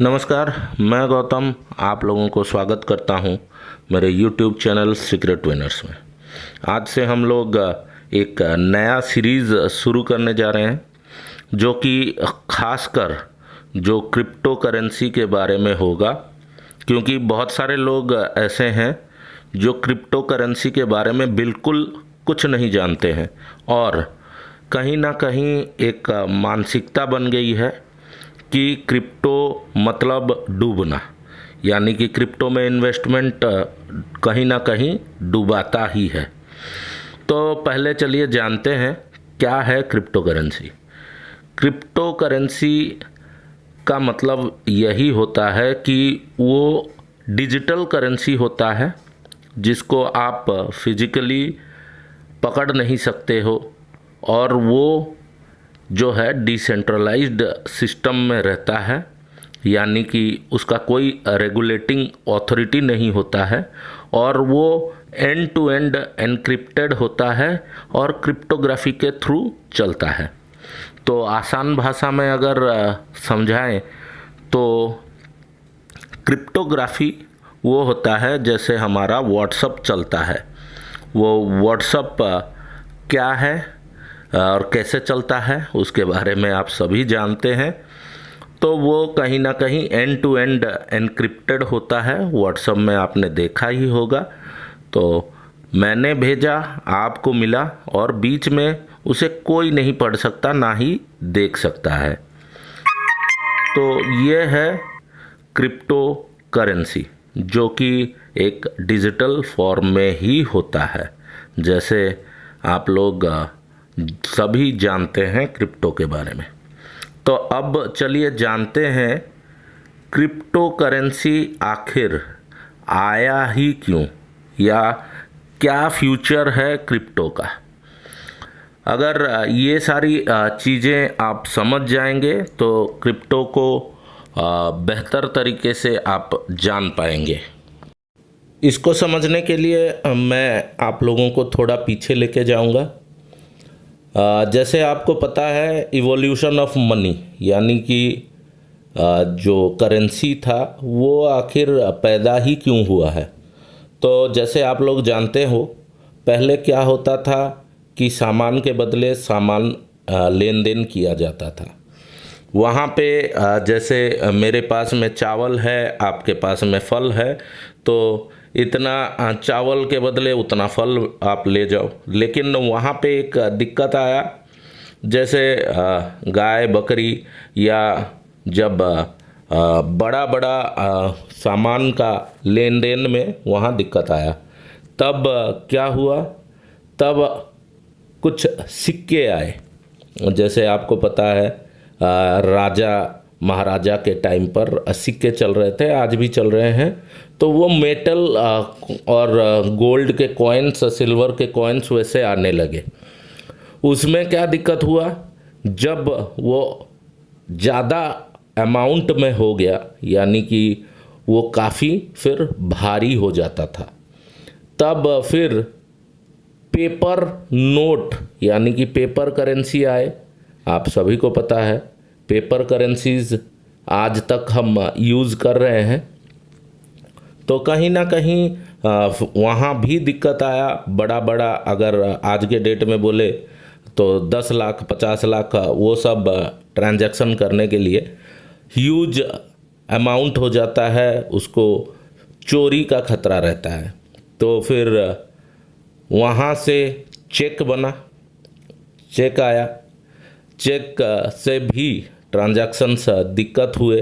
नमस्कार, मैं गौतम आप लोगों को स्वागत करता हूं मेरे YouTube चैनल सीक्रेट विनर्स में। आज से हम लोग एक नया सीरीज़ शुरू करने जा रहे हैं जो कि खासकर जो क्रिप्टो करेंसी के बारे में होगा, क्योंकि बहुत सारे लोग ऐसे हैं जो क्रिप्टो करेंसी के बारे में बिल्कुल कुछ नहीं जानते हैं और कहीं ना कहीं एक मानसिकता बन गई है कि क्रिप्टो मतलब डूबना, यानी कि क्रिप्टो में इन्वेस्टमेंट कहीं ना कहीं डुबाता ही है। तो पहले चलिए जानते हैं क्या है क्रिप्टो करेंसी। क्रिप्टो करेंसी का मतलब यही होता है कि वो डिजिटल करेंसी होता है जिसको आप फिजिकली पकड़ नहीं सकते हो और वो जो है डिसेंट्रलाइज्ड सिस्टम में रहता है, यानी कि उसका कोई रेगुलेटिंग अथॉरिटी नहीं होता है और वो एंड टू एंड एनक्रिप्टेड होता है और क्रिप्टोग्राफी के थ्रू चलता है। तो आसान भाषा में अगर समझाएं तो क्रिप्टोग्राफी वो होता है जैसे हमारा व्हाट्सअप चलता है। वो व्हाट्सअप क्या है और कैसे चलता है उसके बारे में आप सभी जानते हैं। तो वो कहीं ना कहीं एंड टू एंड एनक्रिप्टेड होता है। व्हाट्सएप में आपने देखा ही होगा। तो मैंने भेजा, आपको मिला और बीच में उसे कोई नहीं पढ़ सकता, ना ही देख सकता है। तो ये है क्रिप्टो करेंसी जो कि एक डिजिटल फॉर्म में ही होता है, जैसे आप लोग सभी जानते हैं क्रिप्टो के बारे में। तो अब चलिए जानते हैं क्रिप्टो करेंसी आखिर आया ही क्यों, या क्या फ्यूचर है क्रिप्टो का। अगर ये सारी चीज़ें आप समझ जाएंगे तो क्रिप्टो को बेहतर तरीके से आप जान पाएंगे। इसको समझने के लिए मैं आप लोगों को थोड़ा पीछे लेके जाऊंगा। जैसे आपको पता है इवोल्यूशन ऑफ मनी, यानी कि जो करेंसी था वो आखिर पैदा ही क्यों हुआ है। तो जैसे आप लोग जानते हो, पहले क्या होता था कि सामान के बदले सामान लेन देन किया जाता था। वहाँ पे जैसे मेरे पास में चावल है, आपके पास में फल है, तो इतना चावल के बदले उतना फल आप ले जाओ। लेकिन वहाँ पे एक दिक्कत आया, जैसे गाय बकरी या जब बड़ा बड़ा सामान का लेन देन में वहाँ दिक्कत आया, तब क्या हुआ, तब कुछ सिक्के आए। जैसे आपको पता है राजा महाराजा के टाइम पर सिक्के चल रहे थे, आज भी चल रहे हैं। तो वो मेटल और गोल्ड के कॉइन्स, सिल्वर के कॉइन्स वैसे आने लगे। उसमें क्या दिक्कत हुआ, जब वो ज़्यादा अमाउंट में हो गया, यानी कि वो काफ़ी फिर भारी हो जाता था, तब फिर पेपर नोट यानी कि पेपर करेंसी आए। आप सभी को पता है पेपर करेंसीज आज तक हम यूज़ कर रहे हैं। तो कहीं ना कहीं वहाँ भी दिक्कत आया। बड़ा बड़ा अगर आज के डेट में बोले तो 10 लाख 50 लाख वो सब ट्रांजैक्शन करने के लिए ह्यूज अमाउंट हो जाता है, उसको चोरी का खतरा रहता है। तो फिर वहाँ से चेक बना, चेक आया, चेक से भी ट्रांजैक्शंस दिक्कत हुए।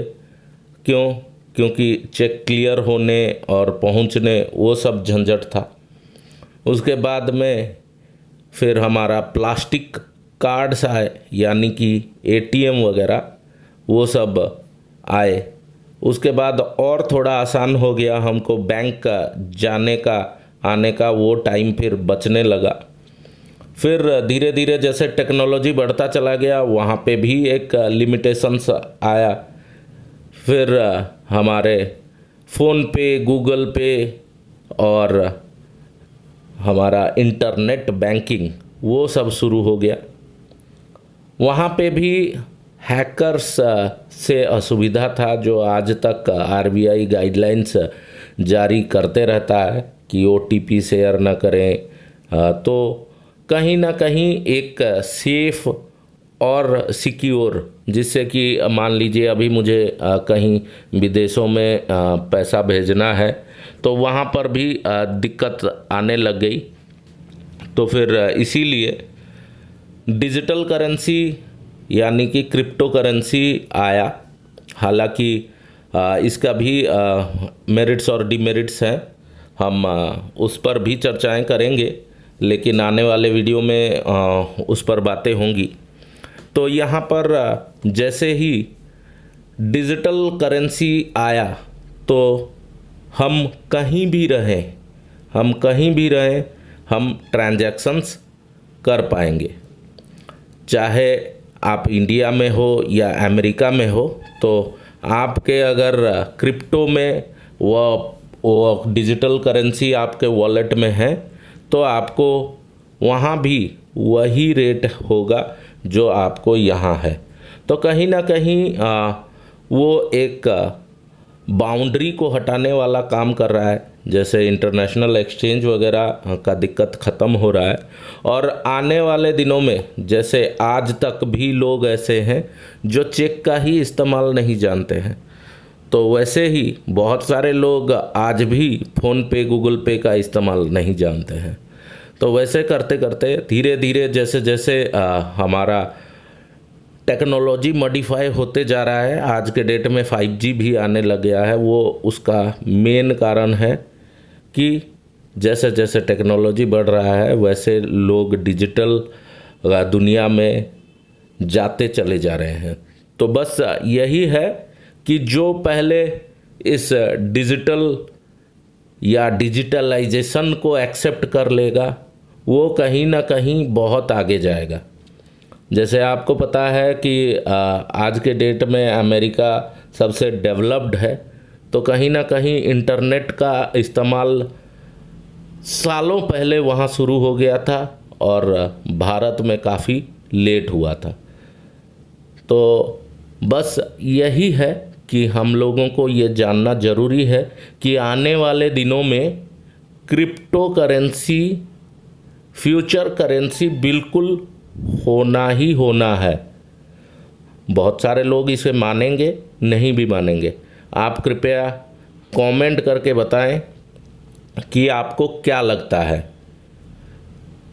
क्यों? क्योंकि चेक क्लियर होने और पहुंचने वो सब झंझट था। उसके बाद में फिर हमारा प्लास्टिक कार्ड्स आए, यानी कि एटीएम वगैरह वो सब आए। उसके बाद और थोड़ा आसान हो गया हमको बैंक का जाने का आने का, वो टाइम फिर बचने लगा। फिर धीरे धीरे जैसे टेक्नोलॉजी बढ़ता चला गया, वहाँ पे भी एक लिमिटेशंस आया। फिर हमारे फ़ोन पे, गूगल पे और हमारा इंटरनेट बैंकिंग वो सब शुरू हो गया। वहाँ पे भी हैकर्स से असुविधा था, जो आज तक आरबीआई गाइडलाइंस जारी करते रहता है कि ओटीपी शेयर न करें, तो कहीं ना कहीं एक सेफ और सिक्योर, जिससे कि मान लीजिए अभी मुझे कहीं विदेशों में पैसा भेजना है तो वहाँ पर भी दिक्कत आने लग गई। तो फिर इसीलिए डिजिटल करेंसी यानी कि क्रिप्टो करेंसी आया। हालांकि इसका भी मेरिट्स और डिमेरिट्स हैं, हम उस पर भी चर्चाएं करेंगे, लेकिन आने वाले वीडियो में उस पर बातें होंगी। तो यहाँ पर जैसे ही डिजिटल करेंसी आया तो हम कहीं भी रहें हम ट्रांजैक्शंस कर पाएंगे। चाहे आप इंडिया में हो या अमेरिका में हो, तो आपके अगर क्रिप्टो में वो डिजिटल करेंसी आपके वॉलेट में है तो आपको वहाँ भी वही रेट होगा जो आपको यहाँ है। तो कहीं ना कहीं वो एक बाउंड्री को हटाने वाला काम कर रहा है। जैसे इंटरनेशनल एक्सचेंज वगैरह का दिक्कत ख़त्म हो रहा है, और आने वाले दिनों में जैसे आज तक भी लोग ऐसे हैं जो चेक का ही इस्तेमाल नहीं जानते हैं, तो वैसे ही बहुत सारे लोग आज भी फ़ोन पे गूगल पे का इस्तेमाल नहीं जानते हैं। तो वैसे करते करते धीरे धीरे जैसे जैसे हमारा टेक्नोलॉजी मॉडिफाई होते जा रहा है, आज के डेट में 5G भी आने लग गया है। वो उसका मेन कारण है कि जैसे जैसे टेक्नोलॉजी बढ़ रहा है वैसे लोग डिजिटल दुनिया में जाते चले जा रहे हैं। तो बस यही है कि जो पहले इस डिजिटल या डिजिटलाइजेशन को एक्सेप्ट कर लेगा वो कहीं ना कहीं बहुत आगे जाएगा। जैसे आपको पता है कि आज के डेट में अमेरिका सबसे डेवलप्ड है, तो कहीं ना कहीं इंटरनेट का इस्तेमाल सालों पहले वहाँ शुरू हो गया था और भारत में काफ़ी लेट हुआ था। तो बस यही है कि हम लोगों को ये जानना ज़रूरी है कि आने वाले दिनों में क्रिप्टो करेंसी फ्यूचर करेंसी बिल्कुल होना ही होना है। बहुत सारे लोग इसे मानेंगे, नहीं भी मानेंगे। आप कृपया कमेंट करके बताएं कि आपको क्या लगता है।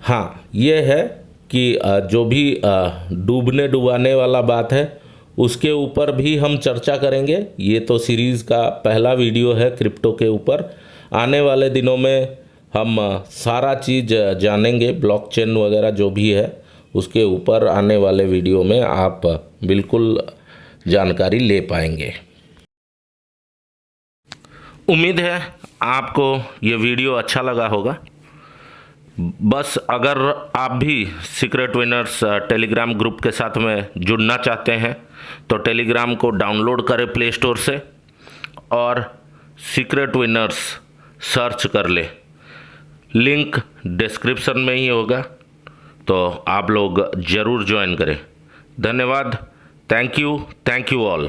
हाँ, ये है कि जो भी डूबने डुबाने वाला बात है उसके ऊपर भी हम चर्चा करेंगे। ये तो सीरीज़ का पहला वीडियो है क्रिप्टो के ऊपर। आने वाले दिनों में हम सारा चीज़ जानेंगे, ब्लॉकचेन वगैरह जो भी है उसके ऊपर आने वाले वीडियो में आप बिल्कुल जानकारी ले पाएंगे। उम्मीद है आपको ये वीडियो अच्छा लगा होगा। बस अगर आप भी सीक्रेट विनर्स टेलीग्राम ग्रुप के साथ में जुड़ना चाहते हैं तो टेलीग्राम को डाउनलोड करें प्ले स्टोर से और सीक्रेट विनर्स सर्च कर ले। लिंक डिस्क्रिप्शन में ही होगा, तो आप लोग ज़रूर ज्वाइन करें। धन्यवाद। Thank you all.